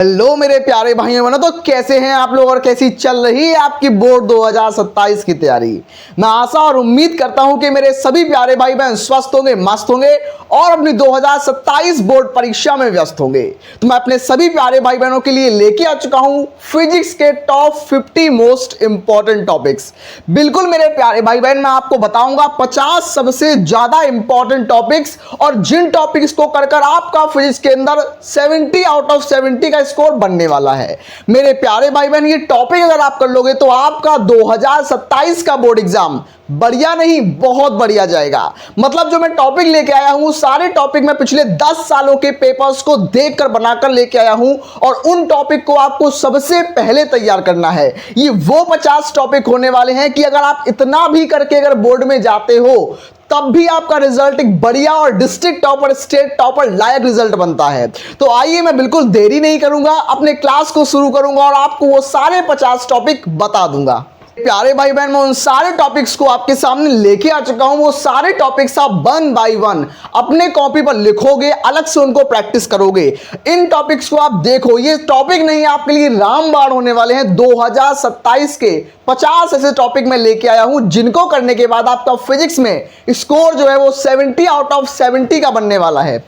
Hello मेरे प्यारे भाइयों बहनों, तो कैसे हैं आप लोग और कैसी चल रही है आपकी बोर्ड 2027 की तैयारी। मैं आशा और उम्मीद करता हूं कि मेरे सभी प्यारे भाई बहन स्वस्थ होंगे, मस्त होंगे और अपनी 2027 बोर्ड परीक्षा में व्यस्त होंगे। तो मैं अपने सभी प्यारे भाई बहनों के लिए लेके आ चुका हूं फिजिक्स के टॉप 50 मोस्ट इंपॉर्टेंट टॉपिक्स। बिल्कुल मेरे प्यारे भाई बहन, मैं आपको बताऊंगा 50 सबसे ज्यादा इंपॉर्टेंट टॉपिक्स और जिन टॉपिक्स को कर आपका फिजिक्स के अंदर 70 आउट ऑफ 70 का स्कोर बनने वाला है। मेरे प्यारे भाई बहन, ये टॉपिक अगर आप कर लोगे तो आपका 2027 का बोर्ड एग्जाम बढ़िया नहीं बहुत बढ़िया जाएगा। मतलब जो मैं टॉपिक लेके आया हूं सारे टॉपिक मैं पिछले 10 सालों के पेपर्स को देखकर बनाकर लेके आया हूं और उन टॉपिक को आपको सबसे पहले तैयार करना है। ये वो 50 टॉपिक होने वाले हैं कि अगर आप इतना भी करके अगर बोर्ड में जाते हो तब भी आपका रिजल्ट एक बढ़िया और डिस्ट्रिक्ट टॉपर, स्टेट टॉपर लायक रिजल्ट बनता है। तो आइए, मैं बिल्कुल देरी नहीं करूंगा, अपने क्लास को शुरू करूंगा और आपको वो सारे 50 टॉपिक बता दूंगा। प्यारे भाई बहन, मैं उन सारे टॉपिक्स को आपके सामने लेके आ चुका हूं। वो सारे टॉपिक्स आप 1 बाय 1 अपने कॉपी पर लिखोगे, अलग से उनको प्रैक्टिस करोगे। इन टॉपिक्स को आप देखो, ये टॉपिक नहीं आपके लिए रामबाण होने वाले हैं। 2027 के 50 ऐसे टॉपिक मैं लेके आया हूं जिनको करने के बाद आपका फिजिक्स में स्कोर जो है वो 70 आउट ऑफ 70 का बनने वाला है।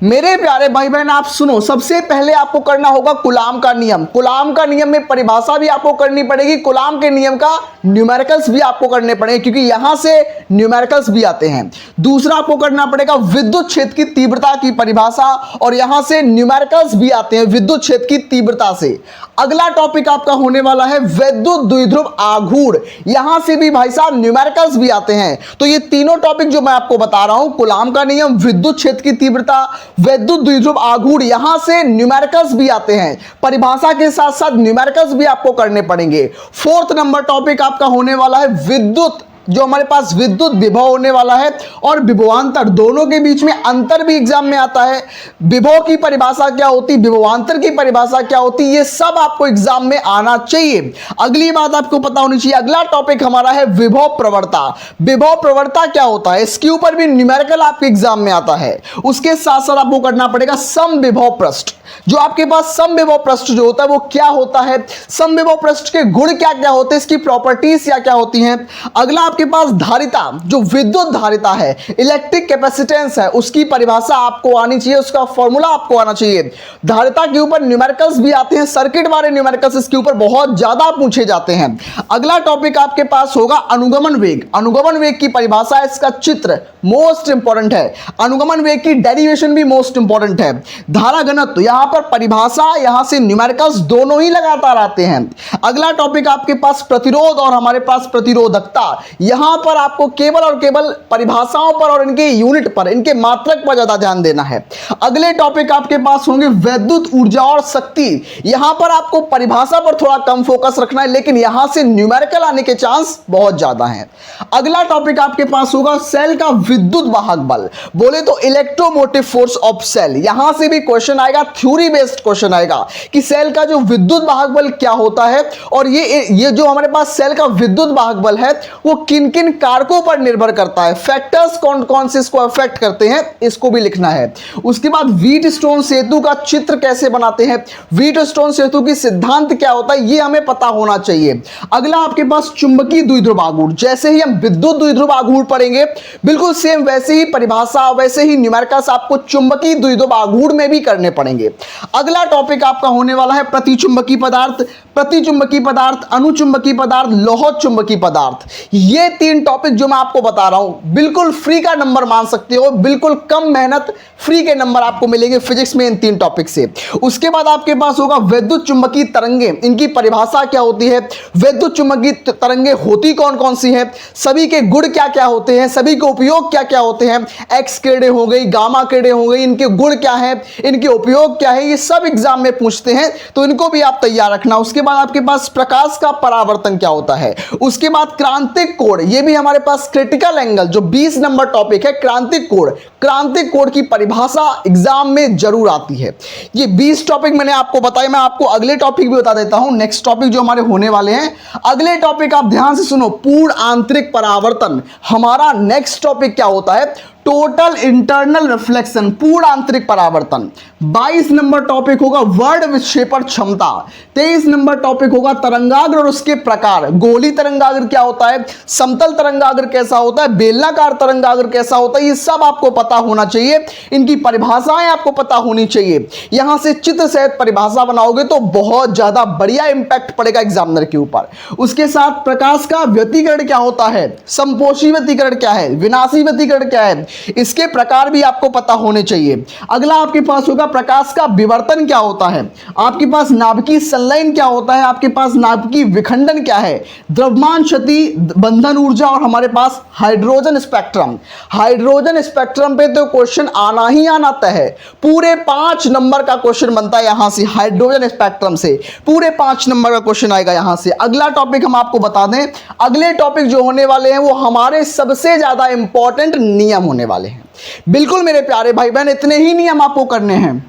मेरे प्यारे भाई बहन, आप सुनो, सबसे पहले आपको करना होगा कुलाम का नियम। कुलाम का नियम में परिभाषा भी आपको करनी पड़ेगी, कुलाम के नियम का न्यूमेरिकल्स भी आपको करने पड़ेंगे क्योंकि यहां से न्यूमेरिकल्स भी आते हैं। दूसरा आपको करना पड़ेगा विद्युत क्षेत्र की तीव्रता की परिभाषा और यहां से न्यूमेरिकल्स भी आते हैं विद्युत क्षेत्र की तीव्रता से। अगला टॉपिक आपका होने वाला है विद्युत द्विध्रुव आघूर्ण, यहां से भी भाई साहब न्यूमेरिकल्स भी आते हैं। तो ये तीनों टॉपिक जो मैं आपको बता रहा हूं, कुलाम का नियम, विद्युत क्षेत्र की तीव्रता, विद्युत द्विध्रुव आघूर्ण, यहां से न्यूमेरिकल्स भी आते हैं। परिभाषा के साथ साथ न्यूमेरिकल्स भी आपको करने पड़ेंगे। 4th नंबर टॉपिक आपका होने वाला है विद्युत, जो हमारे पास विद्युत विभव होने वाला है और विभवांतर, दोनों के बीच में अंतर भी एग्जाम में आता है। विभव की परिभाषा क्या होती, विभवांतर की परिभाषा क्या होती, ये सब आपको एग्जाम में आना चाहिए। अगली बात आपको पता होनी चाहिए, अगला टॉपिक हमारा है विभव प्रवणता। विभव प्रवणता क्या होता है, इसके ऊपर भी न्यूमेरिकल आपके एग्जाम में आता है। उसके साथ साथ आपको करना पड़ेगा समविभव पृष्ठ। जो आपके पास समविभव पृष्ठ जो होता है वो क्या होता है, समविभव पृष्ठ के गुण क्या क्या होते हैं, इसकी प्रॉपर्टीज क्या क्या होती हैं। अगला आपके पास धारिता, जो विद्युत धारिता है, इलेक्ट्रिक कैपेसिटेंस है, उसकी परिभाषा आपको आनी चाहिए, उसका फॉर्मूला आपको आना चाहिए। धारिता के ऊपर न्यूमेरिकल्स भी आते हैं, सर्किट वाले न्यूमेरिकल्स इसके ऊपर बहुत ज्यादा पूछे जाते हैं। अगला टॉपिक आपके पास होगा अनुगमन वेग। अनुगमन वेग की परिभाषा, इसका चित्र मोस्ट इंपॉर्टेंट है। अनुगमन वेग की डेरिवेशन भी मोस्ट इंपॉर्टेंट है। धारा घनत्व, यहां पर परिभाषा, यहां से न्यूमेरिकल्स दोनों ही लगातार आते हैं। अगला टॉपिक आपके पास प्रतिरोध और हमारे पास प्रतिरोधकता, यहां पर आपको केवल और केवल परिभाषाओं पर और इनके यूनिट पर, इनके मात्रक पर ज्यादा ध्यान देना है। अगले टॉपिक आपके पास होंगे वैद्युत ऊर्जा और शक्ति। यहां पर आपको परिभाषा पर थोड़ा कम फोकस रखना है, लेकिन यहां से न्यूमेरिकल आने के चांस बहुत ज्यादा हैं। अगला टॉपिक आपके पास होगा सेल का विद्युत वाहक बल, बोले तो इलेक्ट्रोमोटिव फोर्स ऑफ सेल। यहां से भी क्वेश्चन आएगा, थ्योरी बेस्ड क्वेश्चन आएगा कि सेल का जो विद्युत वाहक बल क्या होता है और ये जो हमारे पास सेल का विद्युत वाहक बल है वो किन किन कारकों पर निर्भर करता है, फैक्टर्स कौन कौन से इसको अफेक्ट करते हैं, इसको भी लिखना है। उसके बाद व्हीटस्टोन सेतु का चित्र कैसे बनाते हैं, व्हीटस्टोन सेतु की सिद्धांत क्या होता है, ये हमें पता होना चाहिए। अगला आपके पास चुंबकीय द्विध्रुव आघूर्ण, जैसे ही हम विद्युत द्विध्रुव आघूर्ण पढ़ेंगे बिल्कुल सेम वैसे ही परिभाषा, वैसे ही न्यूमेरिकल्स आपको चुंबकीय द्विध्रुव आघूर्ण में भी करने पड़ेंगे। अगला टॉपिक आपका होने वाला है प्रतिचुंबकीय पदार्थ, प्रतिचुंबकीय पदार्थ, अनुचुंबकीय पदार्थ, लौह चुंबकीय पदार्थ। ये 3 टॉपिक जो मैं आपको बता रहा हूं बिल्कुल फ्री का नंबर मान सकते हो, बिल्कुल कम मेहनत, फ्री के नंबर आपको मिलेंगे फिजिक्स में इन 3 टॉपिक से। उसके बाद आपके पास होगा विद्युत चुंबकीय तरंगे, इनकी परिभाषा क्या होती है, विद्युत चुंबकीय तरंगे होती कौन कौन सी है, सभी के गुण क्या क्या होते हैं, सभी के उपयोग क्या क्या होते हैं, एक्स किरणें हो गई, गामा किरणें हो गई, इनके गुण क्या है, इनके उपयोग क्या है, ये सब एग्जाम में पूछते हैं, तो इनको भी आप तैयार रखना। उसके बाद आपके पास प्रकाश का परावर्तन क्या होता है। उसके बाद क्रांतिक कोण, ये भी हमारे पास क्रिटिकल एंगल, जो 20 नंबर टॉपिक है क्रांतिक कोण, क्रांतिक कोण की परिभाषा एग्जाम में जरूर आती है। ये 20 टॉपिक मैंने आपको बताया, मैं आपको अगले टॉपिक भी बता देता हूं। नेक्स्ट टॉपिक जो हमारे होने वाले हैं, अगले टॉपिक आप ध्यान से सुनो, पूर्ण आंतरिक परावर्तन। हमारा नेक्स्ट टॉपिक क्या होता है, टोटल इंटरनल रिफ्लेक्शन, पूर्ण आंतरिक परावर्तन। 22 नंबर टॉपिक होगा वर्ड विक्षेपण क्षमता। 23 नंबर टॉपिक होगा तरंगाग्र और उसके प्रकार। गोली तरंगाग्र क्या होता है, समतल तरंगाग्र कैसा होता है, बेलनाकार तरंगाग्र कैसा होता है, ये सब आपको पता होना चाहिए। इनकी परिभाषाएं आपको पता होनी चाहिए। यहां से चित्र सहित परिभाषा बनाओगे तो बहुत ज्यादा बढ़िया इंपैक्ट पड़ेगा एग्जामिनर के ऊपर। उसके साथ प्रकाश का व्यतिकरण क्या होता है, संपोषी व्यतिकरण क्या है, विनाशी व्यतिकरण क्या है, इसके प्रकार भी आपको पता होने चाहिए। अगला आपके पास होगा प्रकाश का विवर्तन क्या होता है, आपके पास नाभिकीय संलयन क्या होता है, आपके पास नाभिकीय विखंडन क्या है, द्रव्यमान क्षति, बंधन ऊर्जा और हमारे पास हाइड्रोजन स्पेक्ट्रम। हाइड्रोजन स्पेक्ट्रम पे तो क्वेश्चन आना ही आना तय है। पूरे 5 नंबर का क्वेश्चन बनता है यहां से, हाइड्रोजन स्पेक्ट्रम से पूरे 5 नंबर का क्वेश्चन आएगा यहां से। अगला टॉपिक हम आपको बता दें, अगले टॉपिक जो होने वाले हैं वो हमारे सबसे ज्यादा इंपॉर्टेंट नियम होने वाले हैं। बिल्कुल मेरे प्यारे भाई बहन, इतने ही नियम आपको करने हैं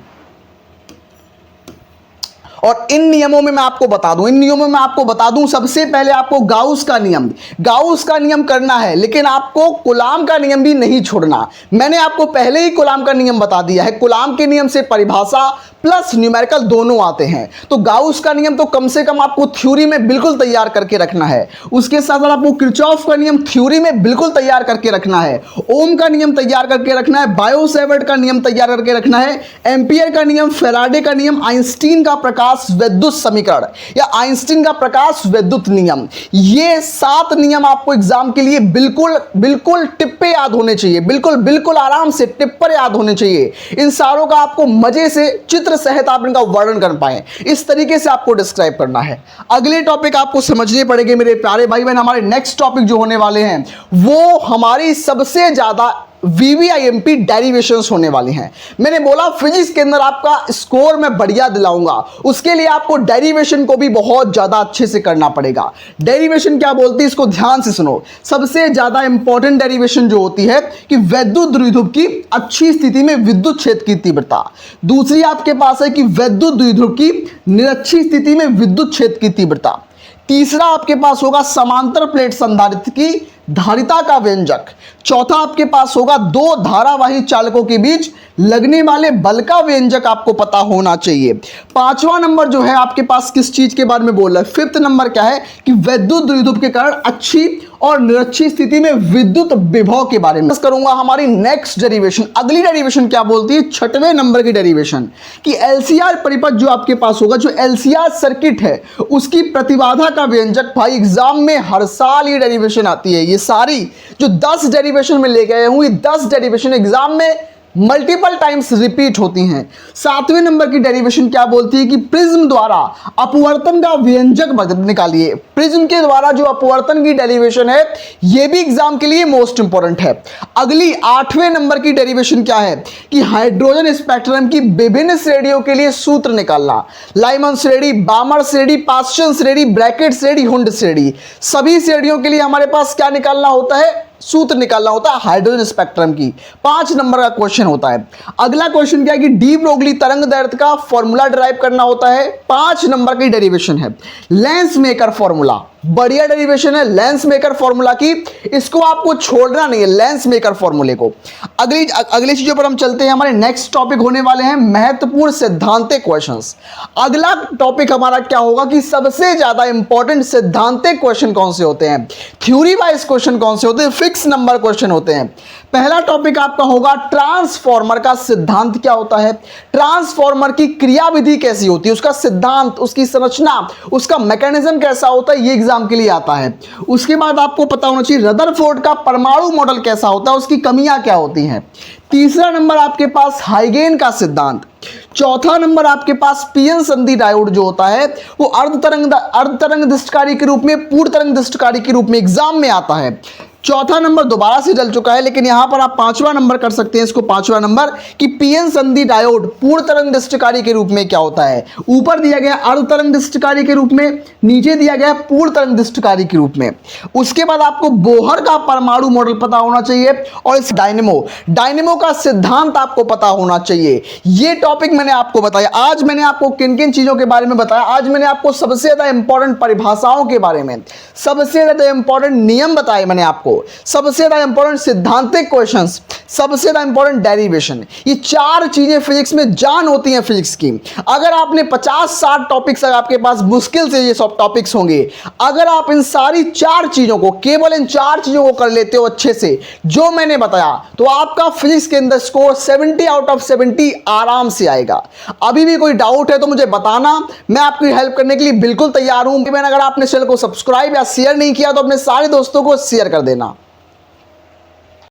और इन नियमों में मैं आपको बता दूं सबसे पहले आपको गाउस का नियम करना है, लेकिन आपको कूलाम का नियम भी नहीं छोड़ना। मैंने आपको पहले ही कूलाम का नियम बता दिया है। कूलाम के नियम से परिभाषा प्लस न्यूमेरिकल दोनों आते हैं, तो गाउस का नियम तो कम से कम आपको थ्योरी में बिल्कुल तैयार करके रखना है। उसके साथ आपको किरचॉफ का नियम थ्योरी में बिल्कुल तैयार करके रखना है, ओम का नियम तैयार करके रखना है, बायो-सेवर्ट का नियम तैयार करके रखना है, एम्पियर का नियम, फैराडे का नियम, आइंस्टीन का प्रकाश विद्युत समीकरण या आइंस्टीन का प्रकाश विद्युत नियम, ये 7 नियम आपको एग्जाम के लिए बिल्कुल टिप पे याद होने चाहिए। बिल्कुल आराम से टिप पर याद होने चाहिए। इन सारों का आपको मजे से चित्र सहित आप इनका वर्णन कर पाए, इस तरीके से आपको डिस्क्राइब करना है। अगले टॉपिक आपको समझने पड़ेंगे मेरे प्यारे भाई बहन। हमारे नेक्स्ट टॉपिक जो होने वाले हैं वो हमारी सबसे ज्यादा VVIMP डेरिवेशंस होने वाली हैं। मैंने बोला फिजिक्स के अंदर आपका स्कोर मैं बढ़िया दिलाऊंगा, उसके लिए आपको डेरिवेशन को भी बहुत ज्यादा अच्छे से करना पड़ेगा। डेरिवेशन क्या बोलती है इसको ध्यान से सुनो। सबसे ज्यादा इंपॉर्टेंट डेरिवेशन जो होती है कि वैद्युत द्विध्रुव की अच्छी स्थिति में विद्युत क्षेत्र की तीव्रता। दूसरी आपके पास है कि वैद्युत द्विध्रुव की निरक्षी स्थिति में विद्युत क्षेत्र की तीव्रता। तीसरा आपके पास होगा समांतर प्लेट संधारित्र की धारिता का व्यंजक। चौथा आपके पास होगा 2 धारावाही चालकों के बीच लगने वाले बल का व्यंजक आपको पता होना चाहिए। 5वां नंबर जो है आपके पास किस चीज के बारे में बोल रहा है, 5th नंबर क्या है कि वैद्युत द्विध्रुव के कारण अच्छी और निरक्षी स्थिति में विद्युत विभव के बारे में करूंगा। हमारी नेक्स्ट डेरिवेशन, अगली डेरिवेशन क्या बोलती है, 6वें नंबर की डेरिवेशन कि LCR परिपथ जो आपके पास होगा, जो LCR सर्किट है उसकी प्रतिबाधा का व्यंजक। भाई एग्जाम में हर साल ये डेरिवेशन आती है। ये सारी जो 10 डेरिवेशन में लेके आया हूं, ये 10 डेरिवेशन एग्जाम में मल्टीपल टाइम्स रिपीट होती हैं। 7वें नंबर की डेरिवेशन क्या बोलती है कि प्रिज्म द्वारा अपवर्तन का व्यंजक निकालिए। प्रिज्म के द्वारा जो अपवर्तन की डेरिवेशन है यह भी एग्जाम के लिए मोस्ट इंपॉर्टेंट है। अगली 8वें नंबर की डेरिवेशन क्या है कि हाइड्रोजन स्पेक्ट्रम की विभिन्न श्रेणियों के लिए सूत्र निकालना। लाइमन श्रेणी, बामर श्रेणी, पास्चन श्रेणी, ब्रैकेट श्रेणी, हुंड श्रेणी, सभी श्रेणियों के लिए हमारे पास क्या निकालना होता है, सूत्र निकालना होता है हाइड्रोजन स्पेक्ट्रम की। 5 नंबर का क्वेश्चन होता है। अगला क्वेश्चन क्या है कि डी ब्रोगली तरंग दैर्ध्य का फॉर्मूला डिराइव करना होता है। 5 नंबर की डेरिवेशन है। लेंस मेकर फॉर्मूला, बढ़िया डेरिवेशन है लेंस मेकर फॉर्मूला की, इसको आपको छोड़ना नहीं है, लेंस मेकर फॉर्मूले को। अगली चीजों पर हम चलते हैं। हमारे नेक्स्ट टॉपिक होने वाले हैं महत्वपूर्ण सिद्धांतिक क्वेश्चंस। अगला टॉपिक हमारा क्या होगा कि सबसे ज्यादा इंपॉर्टेंट सिद्धांतिक क्वेश्चन कौन से होते हैं, थ्योरी वाइज क्वेश्चन कौन से होते हैं, फिक्स नंबर क्वेश्चन होते हैं। पहला टॉपिक आपका होगा ट्रांसफॉर्मर का सिद्धांत क्या होता है, ट्रांसफॉर्मर की क्रियाविधि कैसी होती है, उसका सिद्धांत, उसकी संरचना, उसका मैकेनिज्म कैसा होता है, ये एग्जाम के लिए आता है। उसके बाद आपको पता होना चाहिए रदरफोर्ड का परमाणु मॉडल कैसा होता है, उसकी कमियां क्या होती हैं। तीसरा नंबर आपके पास हाइगेन का सिद्धांत। चौथा नंबर आपके पास पीएन संधि डायोड जो होता है वो अर्ध तरंग दृष्टिकारी के रूप में, पूर्ण तरंग दृष्टिकारी के रूप में एग्जाम में आता है। चौथा नंबर दोबारा से डल चुका है, लेकिन यहां पर आप 5वां नंबर कर सकते हैं इसको, 5वां नंबर कि पीएन संधि डायोड पूर्ण तरंग दृष्टिकारी के रूप में क्या होता है। ऊपर दिया गया अर्ध तरंग दृष्टिकारी के रूप में, नीचे दिया गया पूर्ण तरंग दृष्टिकारी के रूप में। उसके बाद आपको बोहर का परमाणु मॉडल पता होना चाहिए और इस डायनेमो का सिद्धांत आपको पता होना चाहिए। ये टॉपिक मैंने आपको बताया। आज मैंने आपको किन किन चीजों के बारे में बताया, आज मैंने आपको सबसे ज्यादा इंपॉर्टेंट परिभाषाओं के बारे में, सबसे ज्यादा इंपॉर्टेंट नियम बताए मैंने आपको। आपको सबसे ज्यादा इंपॉर्टेंट सिद्धांतिक क्वेश्चंस, सबसे ज्यादा इंपॉर्टेंट डेरिवेशन, ये चार चीजें फिजिक्स में जान होती हैं फिजिक्स की। अगर आपने 50-60 टॉपिक्स, अगर आपके पास मुश्किल से ये सब टॉपिक्स होंगे, अगर आप इन सारी चार चीजों को, केवल इन चार चीजों को कर लेते हो अच्छे से जो मैंने बताया, तो आपका फिजिक्स के अंदर स्कोर 70 आउट ऑफ 70 आराम से आएगा। अभी भी कोई डाउट है तो मुझे बताना, मैं आपकी हेल्प करने के लिए बिल्कुल तैयार हूं। अगर आपने चैनल को सब्सक्राइब या शेयर नहीं किया तो अपने सारे दोस्तों को शेयर कर देना।